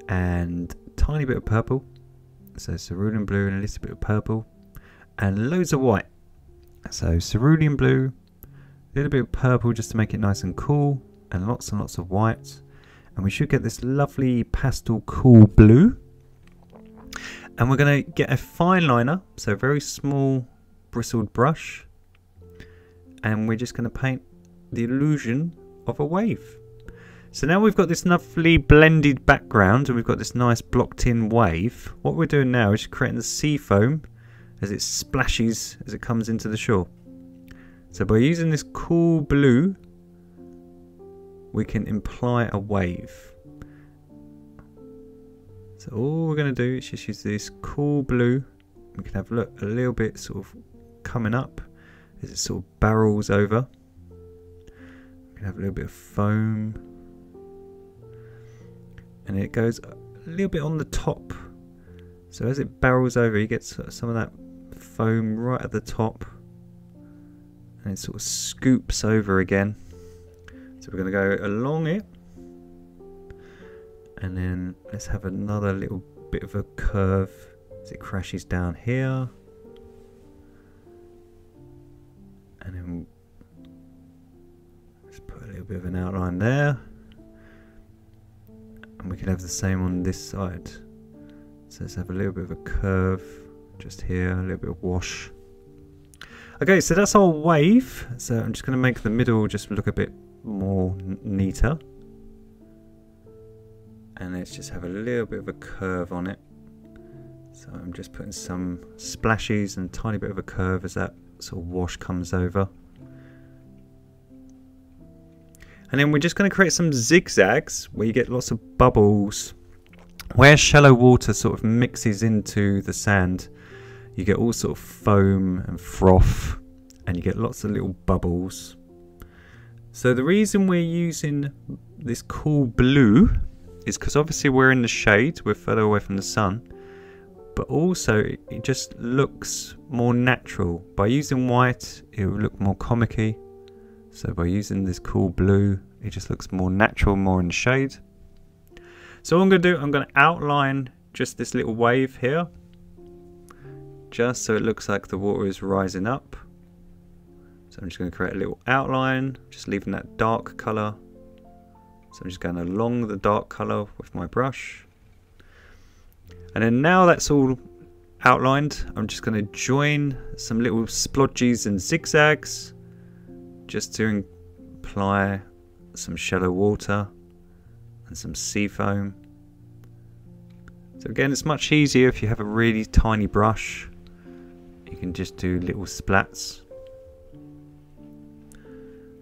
and a tiny bit of purple. So cerulean blue and a little bit of purple and loads of white. So cerulean blue, a little bit of purple just to make it nice and cool, and lots of white. And we should get this lovely pastel cool blue. And we're going to get a fine liner, so a very small bristled brush. And we're just going to paint the illusion of a wave. So now we've got this lovely blended background and we've got this nice blocked in wave. What we're doing now is creating the sea foam as it splashes as it comes into the shore. So by using this cool blue, we can imply a wave. So all we're going to do is just use this cool blue. We can have, look, a little bit sort of coming up as it sort of barrels over. We can have a little bit of foam. And it goes a little bit on the top. So as it barrels over, you get some of that foam right at the top. And it sort of scoops over again. So we're going to go along it. And then let's have another little bit of a curve as it crashes down here. And then let's put a little bit of an outline there. And we can have the same on this side. So let's have a little bit of a curve just here, a little bit of wash. Okay, so that's our wave. So I'm just going to make the middle just look a bit more neater. And let's just have a little bit of a curve on it. So I'm just putting some splashes and a tiny bit of a curve as that sort of wash comes over. And then we're just going to create some zigzags where you get lots of bubbles. Where shallow water sort of mixes into the sand, you get all sort of foam and froth, and you get lots of little bubbles. So the reason we're using this cool blue is because obviously we're in the shade, we're further away from the sun, but also it just looks more natural. By using white, it will look more comic-y. So by using this cool blue, it just looks more natural, more in the shade. So what I'm going to do, I'm going to outline just this little wave here, just so it looks like the water is rising up. So I'm just going to create a little outline, just leaving that dark colour. So I'm just going along the dark colour with my brush. And then now that's all outlined, I'm just going to join some little splodges and zigzags just to apply some shallow water and some sea foam. So again, it's much easier if you have a really tiny brush. You can just do little splats.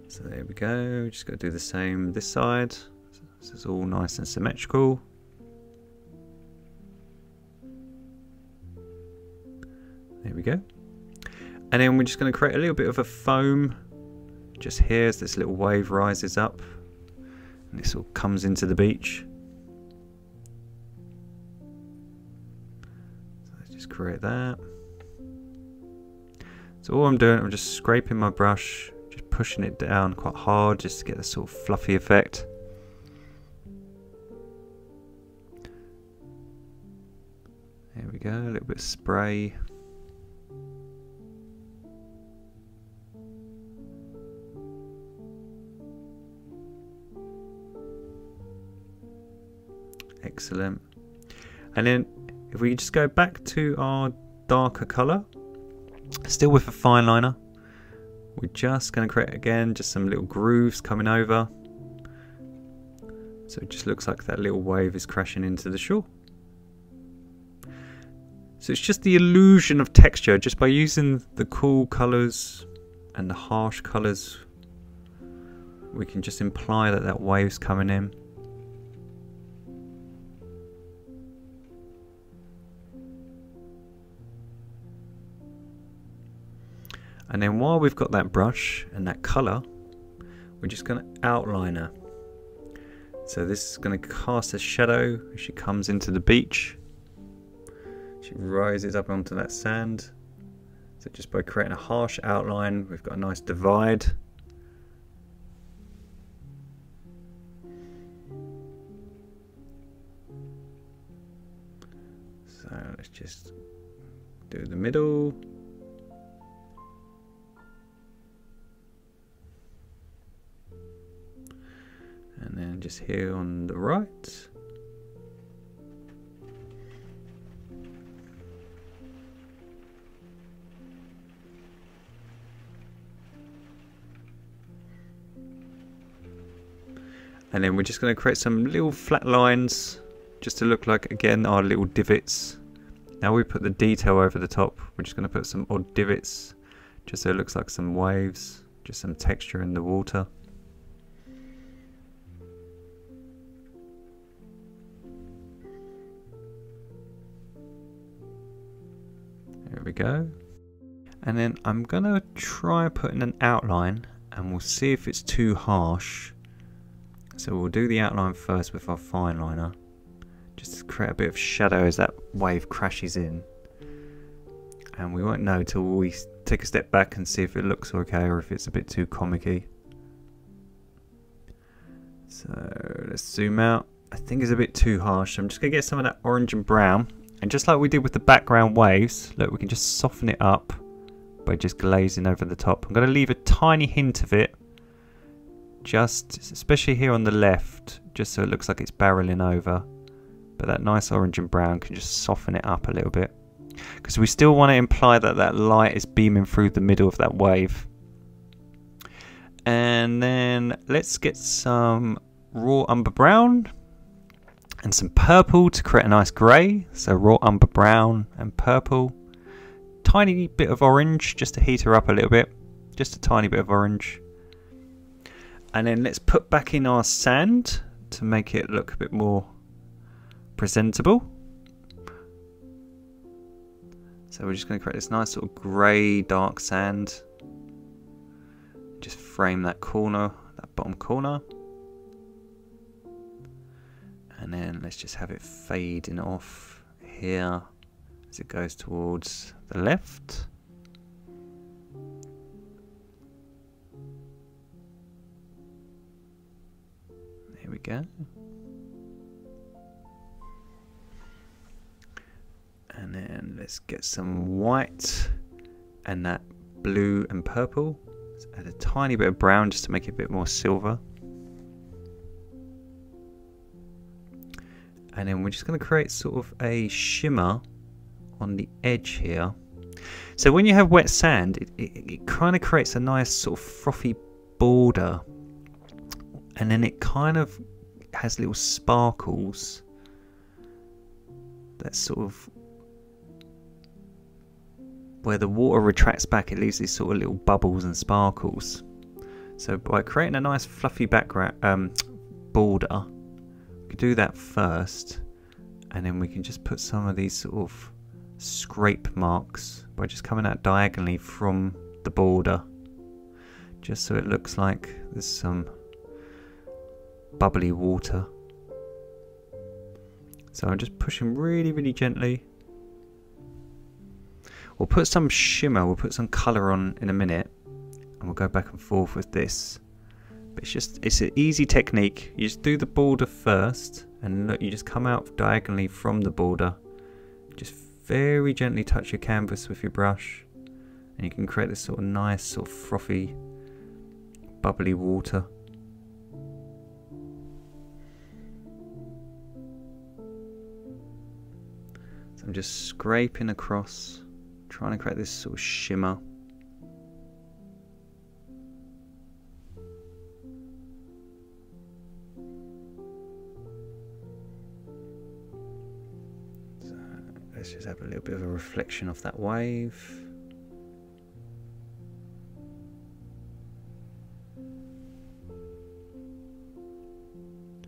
So there we go, just got to do the same this side. So this is all nice and symmetrical. There we go. And then we're just going to create a little bit of a foam just here as this little wave rises up and this all comes into the beach. So let's just create that. So all I'm doing, I'm just scraping my brush, just pushing it down quite hard just to get this sort of fluffy effect. There we go, a little bit of spray. Excellent. And then if we just go back to our darker colour, still with a fine liner, we're just going to create again just some little grooves coming over. So it just looks like that little wave is crashing into the shore. So it's just the illusion of texture, just by using the cool colours and the harsh colours, we can just imply that that wave's coming in. And then while we've got that brush and that colour, we're just going to outline her. So this is going to cast a shadow as she comes into the beach. She rises up onto that sand. So just by creating a harsh outline, we've got a nice divide. So let's just do the middle. And then just here on the right. And then we're just going to create some little flat lines just to look like, again, our little divots. Now we put the detail over the top. We're just going to put some odd divots just so it looks like some waves, just some texture in the water. There we go. And then I'm going to try putting an outline and we'll see if it's too harsh. So we'll do the outline first with our fine liner, just to create a bit of shadow as that wave crashes in. And we won't know till we take a step back and see if it looks okay or if it's a bit too comic-y. So let's zoom out. I think it's a bit too harsh. I'm just going to get some of that orange and brown. And just like we did with the background waves, look, we can just soften it up by just glazing over the top. I'm going to leave a tiny hint of it, just especially here on the left, just so it looks like it's barreling over. But that nice orange and brown can just soften it up a little bit, because we still want to imply that that light is beaming through the middle of that wave. And then let's get some raw umber brown and some purple to create a nice grey. So raw umber brown and purple. Tiny bit of orange just to heat her up a little bit. Just a tiny bit of orange. And then let's put back in our sand to make it look a bit more presentable. So we're just going to create this nice sort of grey dark sand. Just frame that corner, that bottom corner. And then let's just have it fading off here as it goes towards the left. There we go. And then let's get some white and that blue and purple. Let's add a tiny bit of brown just to make it a bit more silver. And then we're just going to create sort of a shimmer on the edge here. So when you have wet sand, it kind of creates a nice sort of frothy border. And then it kind of has little sparkles that sort of, where the water retracts back, it leaves these sort of little bubbles and sparkles. So by creating a nice fluffy background border, we could do that first, and then we can just put some of these sort of scrape marks by just coming out diagonally from the border, just so it looks like there's some bubbly water. So I'm just pushing really, really gently. We'll put some shimmer, we'll put some colour on in a minute, and we'll go back and forth with this. But it's an easy technique. You just do the border first, and look, you just come out diagonally from the border. Just very gently touch your canvas with your brush, and you can create this sort of nice, sort of frothy, bubbly water. So I'm just scraping across, trying to create this sort of shimmer. So let's just have a little bit of a reflection of that wave.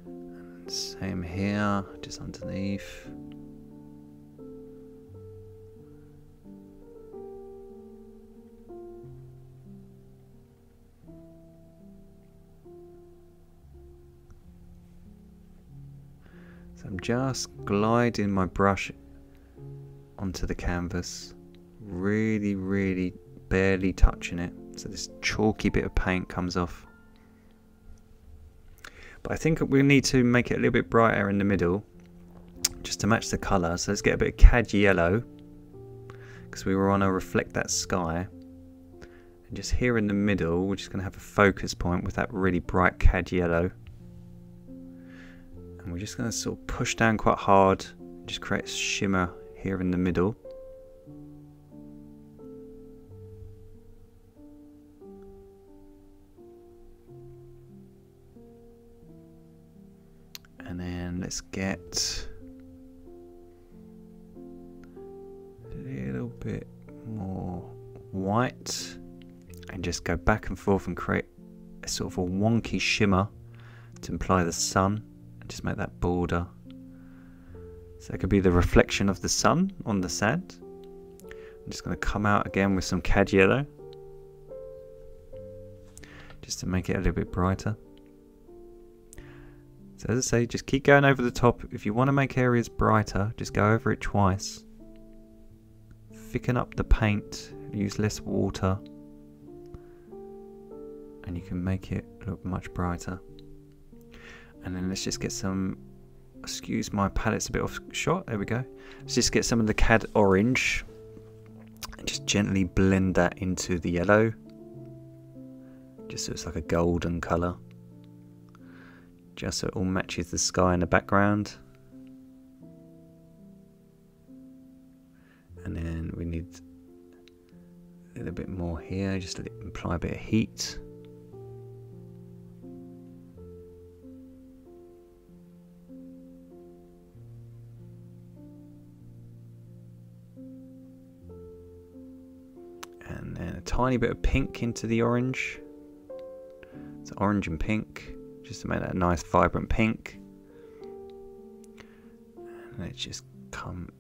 And same here, just underneath. So I'm just gliding my brush onto the canvas, really, really barely touching it, so this chalky bit of paint comes off. But I think we need to make it a little bit brighter in the middle, just to match the colour. So let's get a bit of cad yellow, because we want to reflect that sky. And just here in the middle, we're just going to have a focus point with that really bright cad yellow. And we're just going to sort of push down quite hard, just create a shimmer here in the middle. And then let's get a little bit more white and just go back and forth and create a sort of a wonky shimmer to imply the sun, and just make that border. So it could be the reflection of the sun on the sand. I'm just going to come out again with some cad yellow, just to make it a little bit brighter. So as I say, just keep going over the top. If you want to make areas brighter, just go over it twice. Thicken up the paint, use less water, and you can make it look much brighter. And then let's just get some, excuse my palette's a bit off shot, there we go. Let's just get some of the cad orange and just gently blend that into the yellow, just so it's like a golden colour, just so it all matches the sky in the background. And then we need a little bit more here, just to imply a bit of heat. And then a tiny bit of pink into the orange. It's orange and pink, just to make that a nice vibrant pink. And let's just come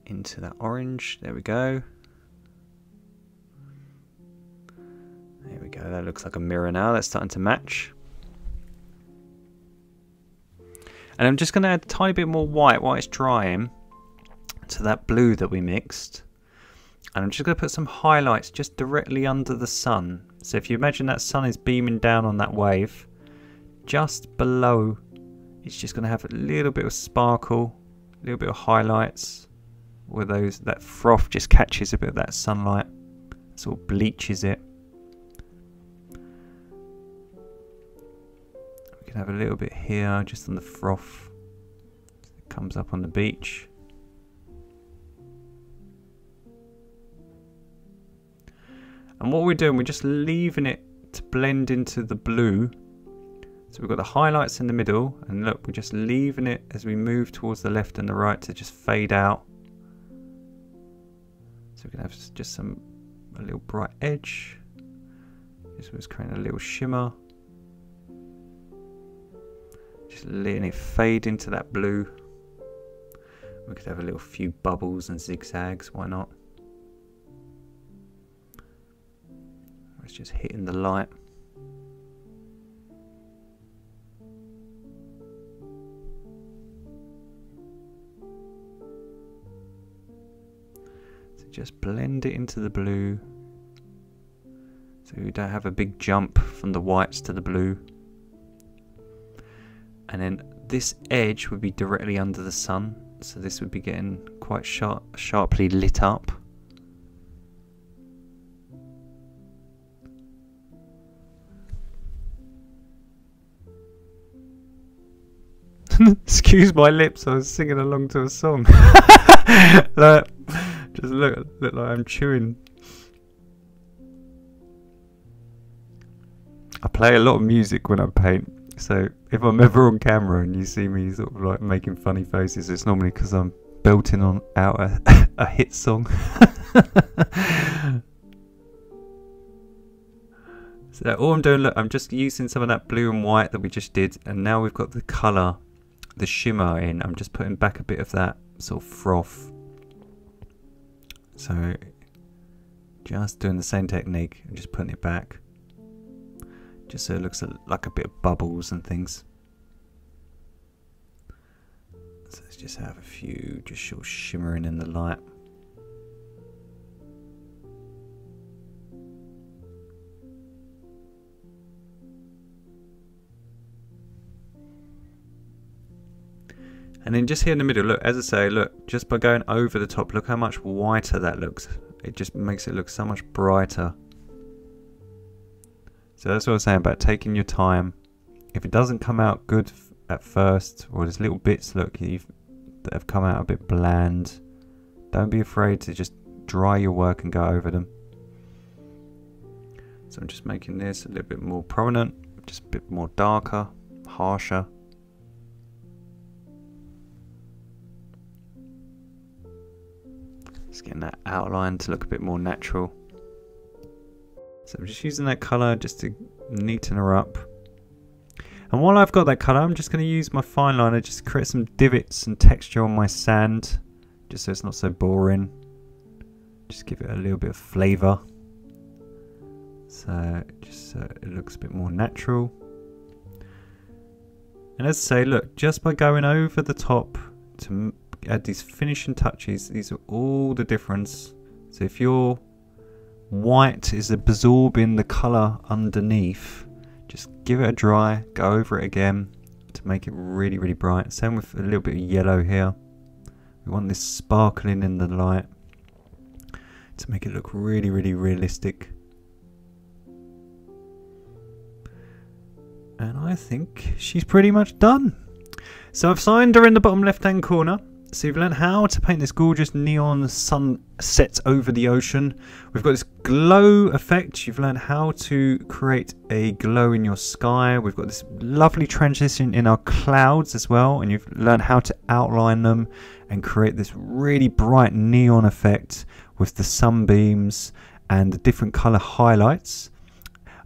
into that orange, there we go. There we go, that looks like a mirror now, that's starting to match. And I'm just going to add a tiny bit more white while it's drying to that blue that we mixed. And I'm just going to put some highlights just directly under the sun. So if you imagine that sun is beaming down on that wave, just below, it's just going to have a little bit of sparkle, a little bit of highlights, where that froth just catches a bit of that sunlight, sort of bleaches it. We can have a little bit here, just on the froth. It comes up on the beach. And what we're doing, we're just leaving it to blend into the blue. So we've got the highlights in the middle, and look, we're just leaving it as we move towards the left and the right to just fade out. So we can have just a little bright edge. This was creating a little shimmer. Just letting it fade into that blue. We could have a little few bubbles and zigzags, why not? It's just hitting the light. So just blend it into the blue, so we don't have a big jump from the whites to the blue. And then this edge would be directly under the sun, so this would be getting quite sharply lit up. Excuse my lips, I was singing along to a song. Like, just look like I'm chewing. I play a lot of music when I paint, so if I'm ever on camera and you see me sort of like making funny faces, it's normally because I'm belting out a hit song. So all I'm doing, look, I'm just using some of that blue and white that we just did, and now we've got the colour, the shimmer in. I'm just putting back a bit of that sort of froth. So just doing the same technique and just putting it back, just so it looks like a bit of bubbles and things. So let's just have a few just sort of shimmering in the light. And then just here in the middle, look, as I say, look, just by going over the top, look how much whiter that looks. It just makes it look so much brighter. So that's what I was saying about taking your time. If it doesn't come out good at first, or there's little bits, look, that have come out a bit bland, don't be afraid to just dry your work and go over them. So I'm just making this a little bit more prominent, just a bit more darker, harsher. Just getting that outline to look a bit more natural. So I'm just using that colour just to neaten her up. And while I've got that colour, I'm just going to use my fine liner just to create some divots and texture on my sand, just so it's not so boring. Just give it a little bit of flavour. So just so it looks a bit more natural. And as I say, look, just by going over the top to add these finishing touches, these are all the difference. So if your white is absorbing the colour underneath, just give it a dry, go over it again to make it really, really bright. Same with a little bit of yellow here. We want this sparkling in the light to make it look really, really realistic. And I think she's pretty much done. So I've signed her in the bottom left hand corner. So you've learned how to paint this gorgeous neon sunset over the ocean. We've got this glow effect. You've learned how to create a glow in your sky. We've got this lovely transition in our clouds as well. And you've learned how to outline them and create this really bright neon effect with the sunbeams and the different color highlights.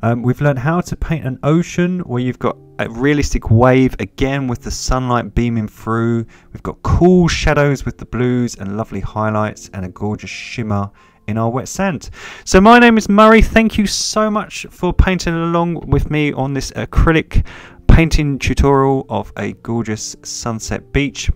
We've learned how to paint an ocean where you've got a realistic wave again with the sunlight beaming through. We've got cool shadows with the blues and lovely highlights and a gorgeous shimmer in our wet sand. So my name is Murray. Thank you so much for painting along with me on this acrylic painting tutorial of a gorgeous sunset beach.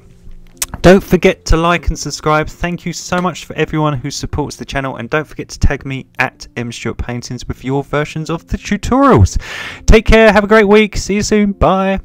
Don't forget to like and subscribe. Thank you so much for everyone who supports the channel, and don't forget to tag me at mstuartpaintings with your versions of the tutorials. Take care, have a great week, see you soon, bye.